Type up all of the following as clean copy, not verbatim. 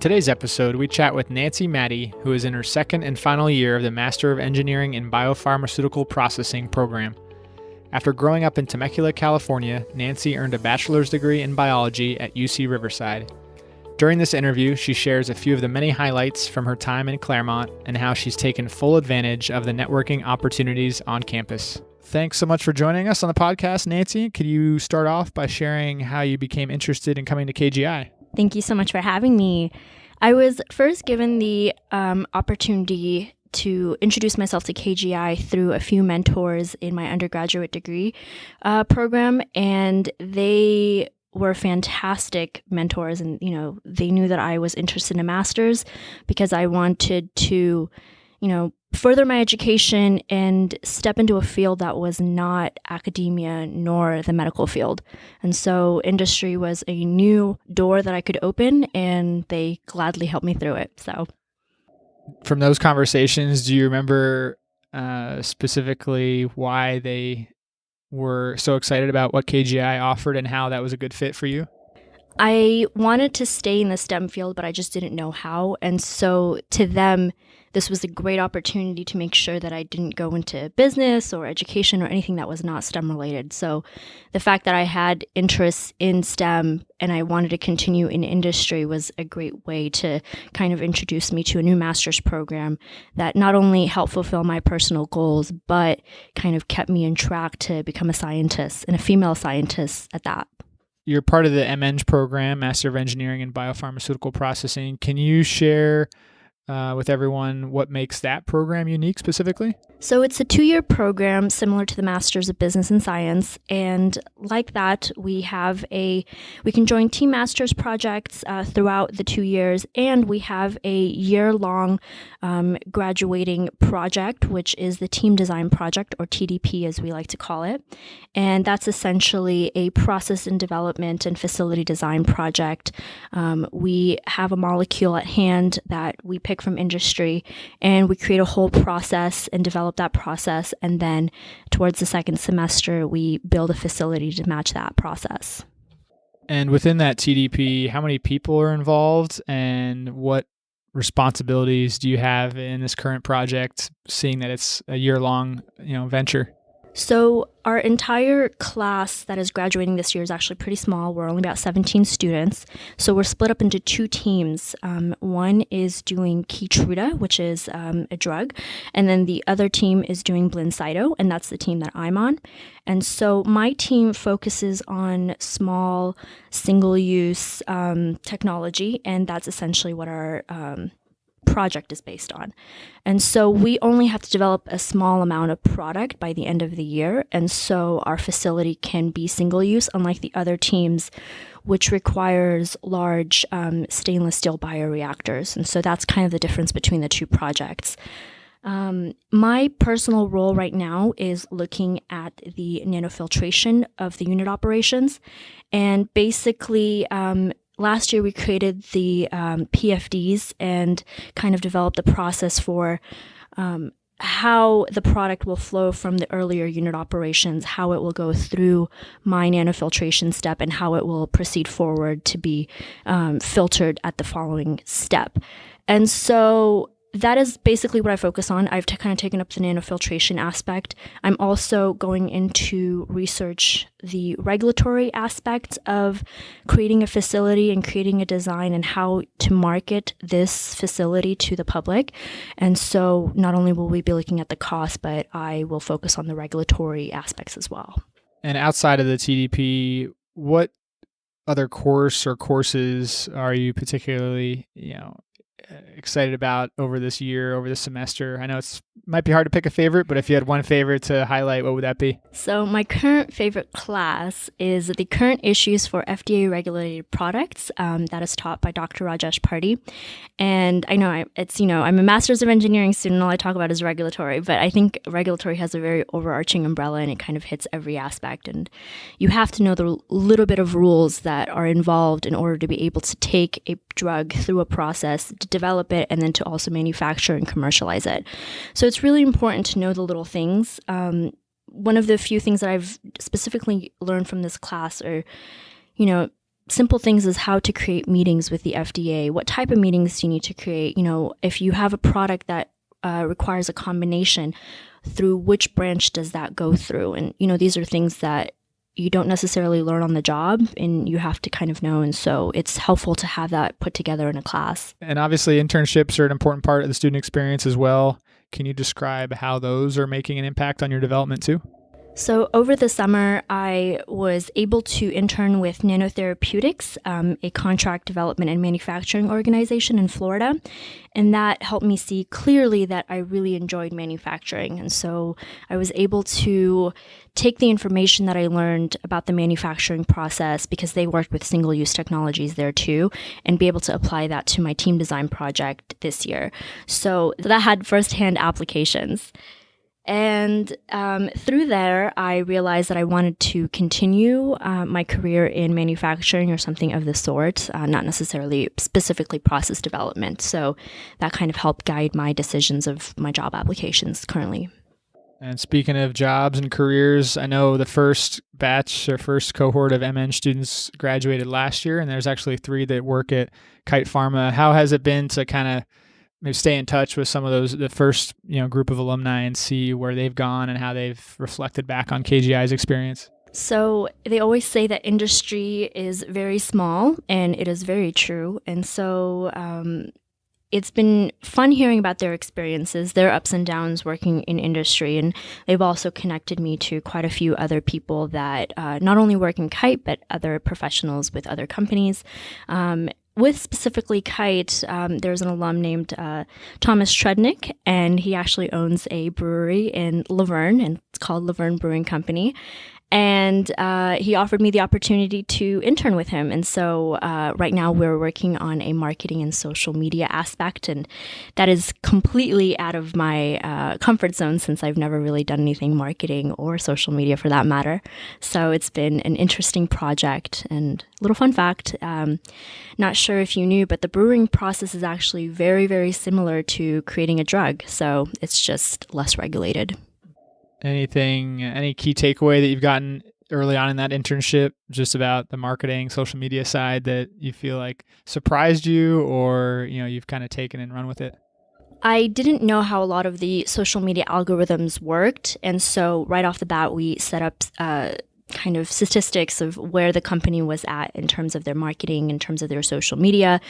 today's episode, we chat with Nancy Matti, who is in her second and final year of the Master of Engineering in Biopharmaceutical Processing program. After growing up in Temecula, California, Nancy earned a bachelor's degree in biology at UC Riverside. During this interview, she shares a few of the many highlights from her time in Claremont and how she's taken full advantage of the networking opportunities on campus. Thanks so much for joining us on the podcast, Nancy. Could you start off by sharing how you became interested in coming to KGI? Thank you so much for having me. I was first given the opportunity to introduce myself to KGI through a few mentors in my undergraduate degree program, and they were fantastic mentors. And, they knew that I was interested in a master's because I wanted to, further my education and step into a field that was not academia nor the medical field. And so industry was a new door that I could open, and they gladly helped me through it. So from those conversations, do you remember specifically why they were so excited about what KGI offered and how that was a good fit for you? I wanted to stay in the STEM field, but I just didn't know how. And so to them, this was a great opportunity to make sure that I didn't go into business or education or anything that was not STEM related. So the fact that I had interests in STEM and I wanted to continue in industry was a great way to kind of introduce me to a new master's program that not only helped fulfill my personal goals, but kind of kept me on track to become a scientist, and a female scientist at that. You're part of the MEng program, Master of Engineering in Biopharmaceutical Processing. Can you share with everyone what makes that program unique specifically? So it's a 2-year program similar to the Masters of Business and Science. And like that, we can join team masters projects throughout the 2 years. And we have a year-long graduating project, which is the Team Design Project, or TDP as we like to call it. And that's essentially a process and development and facility design project. We have a molecule at hand that we pick from industry, and we create a whole process and develop that process, and then towards the second semester we build a facility to match that process. And within that TDP, how many people are involved, and what responsibilities do you have in this current project, seeing that it's a year-long venture? So our entire class that is graduating this year is actually pretty small. We're only about 17 students. So we're split up into 2 teams. One is doing Keytruda, which is a drug. And then the other team is doing Blincyto, and that's the team that I'm on. And so my team focuses on small, single-use technology, and that's essentially what our project is based on. And so we only have to develop a small amount of product by the end of the year. And so our facility can be single use, unlike the other teams, which requires large stainless steel bioreactors. And so that's kind of the difference between the 2 projects. My personal role right now is looking at the nanofiltration of the unit operations. And basically, last year we created the PFDs and kind of developed the process for how the product will flow from the earlier unit operations, how it will go through my nanofiltration step, and how it will proceed forward to be filtered at the following step. And so that is basically what I focus on. I've kind of taken up the nanofiltration aspect. I'm also going into research the regulatory aspects of creating a facility and creating a design and how to market this facility to the public. And so not only will we be looking at the cost, but I will focus on the regulatory aspects as well. And outside of the TDP, what other course or courses are you particularly, excited about over this semester? I know it might be hard to pick a favorite, but if you had one favorite to highlight, what would that be? So my current favorite class is the current issues for FDA regulated products that is taught by Dr. Rajesh Party. And I know I'm a master's of engineering student. All I talk about is regulatory, but I think regulatory has a very overarching umbrella and it kind of hits every aspect. And you have to know the little bit of rules that are involved in order to be able to take a drug through a process, to develop it, and then to also manufacture and commercialize it. So it's really important to know the little things. One of the few things that I've specifically learned from this class are, simple things as how to create meetings with the FDA. What type of meetings do you need to create? If you have a product that requires a combination, through which branch does that go through? And, these are things that you don't necessarily learn on the job and you have to kind of know. And so it's helpful to have that put together in a class. And obviously internships are an important part of the student experience as well. Can you describe how those are making an impact on your development too? So over the summer, I was able to intern with Nanotherapeutics, a contract development and manufacturing organization in Florida. And that helped me see clearly that I really enjoyed manufacturing. And so I was able to take the information that I learned about the manufacturing process, because they worked with single-use technologies there too, and be able to apply that to my team design project this year. So that had firsthand applications. And through there, I realized that I wanted to continue my career in manufacturing or something of the sort, not necessarily specifically process development. So that kind of helped guide my decisions of my job applications currently. And speaking of jobs and careers, I know the first batch or first cohort of MN students graduated last year, and there's actually 3 that work at Kite Pharma. How has it been to kind of maybe stay in touch with some of the first, group of alumni and see where they've gone and how they've reflected back on KGI's experience? So they always say that industry is very small, and it is very true. And so it's been fun hearing about their experiences, their ups and downs working in industry. And they've also connected me to quite a few other people that not only work in Kite, but other professionals with other companies. With specifically Kite, there's an alum named Thomas Trudnick, and he actually owns a brewery in Laverne, and it's called Laverne Brewing Company. And he offered me the opportunity to intern with him. And so right now we're working on a marketing and social media aspect. And that is completely out of my comfort zone, since I've never really done anything marketing or social media for that matter. So it's been an interesting project. And a little fun fact, not sure if you knew, but the brewing process is actually very, very similar to creating a drug. So it's just less regulated. Any key takeaway that you've gotten early on in that internship, just about the marketing, social media side, that you feel like surprised you, or, you've kind of taken and run with it? I didn't know how a lot of the social media algorithms worked. And so right off the bat, we set up kind of statistics of where the company was at in terms of their marketing, in terms of their social media.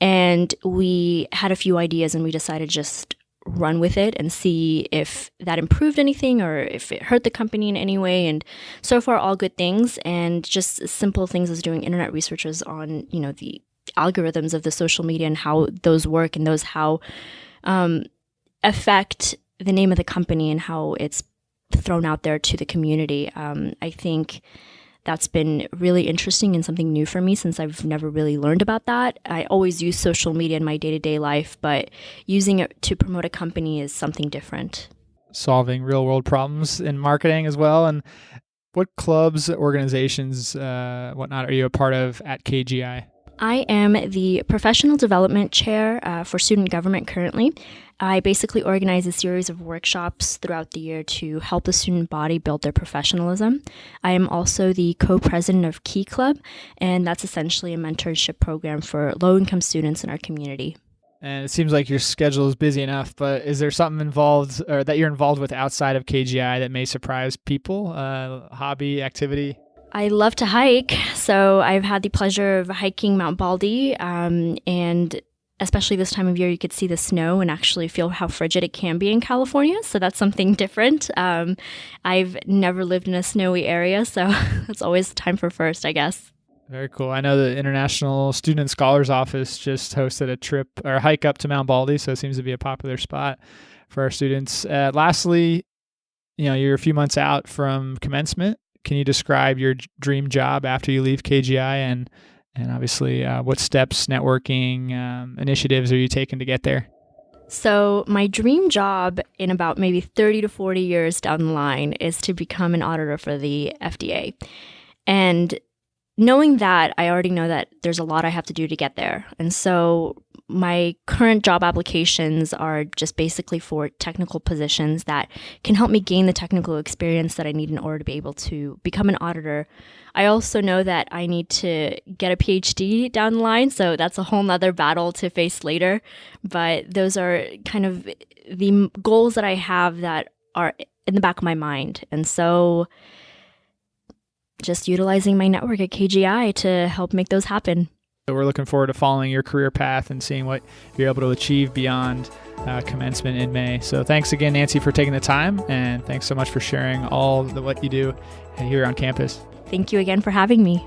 And we had a few ideas, and we decided just run with it and see if that improved anything or if it hurt the company in any way. And so far, all good things, and just simple things as doing internet researches on, the algorithms of the social media and how those work, and those how affect the name of the company and how it's thrown out there to the community. I think that's been really interesting and something new for me, since I've never really learned about that. I always use social media in my day-to-day life, but using it to promote a company is something different. Solving real-world problems in marketing as well. And what clubs, organizations, whatnot are you a part of at KGI? I am the Professional Development Chair for Student Government currently. I basically organize a series of workshops throughout the year to help the student body build their professionalism. I am also the co-president of Key Club, and that's essentially a mentorship program for low-income students in our community. And it seems like your schedule is busy enough, but is there something involved or that you're involved with outside of KGI that may surprise people? Hobby, activity? I love to hike, so I've had the pleasure of hiking Mount Baldy, and especially this time of year, you could see the snow and actually feel how frigid it can be in California, so that's something different. I've never lived in a snowy area, so it's always time for first, I guess. Very cool. I know the International Student Scholars Office just hosted a trip or hike up to Mount Baldy, so it seems to be a popular spot for our students. Lastly, you're a few months out from commencement. Can you describe your dream job after you leave KGI, and obviously what steps, networking, initiatives are you taking to get there? So my dream job in about maybe 30 to 40 years down the line is to become an auditor for the FDA. And knowing that, I already know that there's a lot I have to do to get there. And so my current job applications are just basically for technical positions that can help me gain the technical experience that I need in order to be able to become an auditor. I also know that I need to get a PhD down the line, so that's a whole nother battle to face later. But those are kind of the goals that I have that are in the back of my mind. And so just utilizing my network at KGI to help make those happen. So we're looking forward to following your career path and seeing what you're able to achieve beyond commencement in May. So thanks again, Nancy, for taking the time, and thanks so much for sharing all what you do here on campus. Thank you again for having me.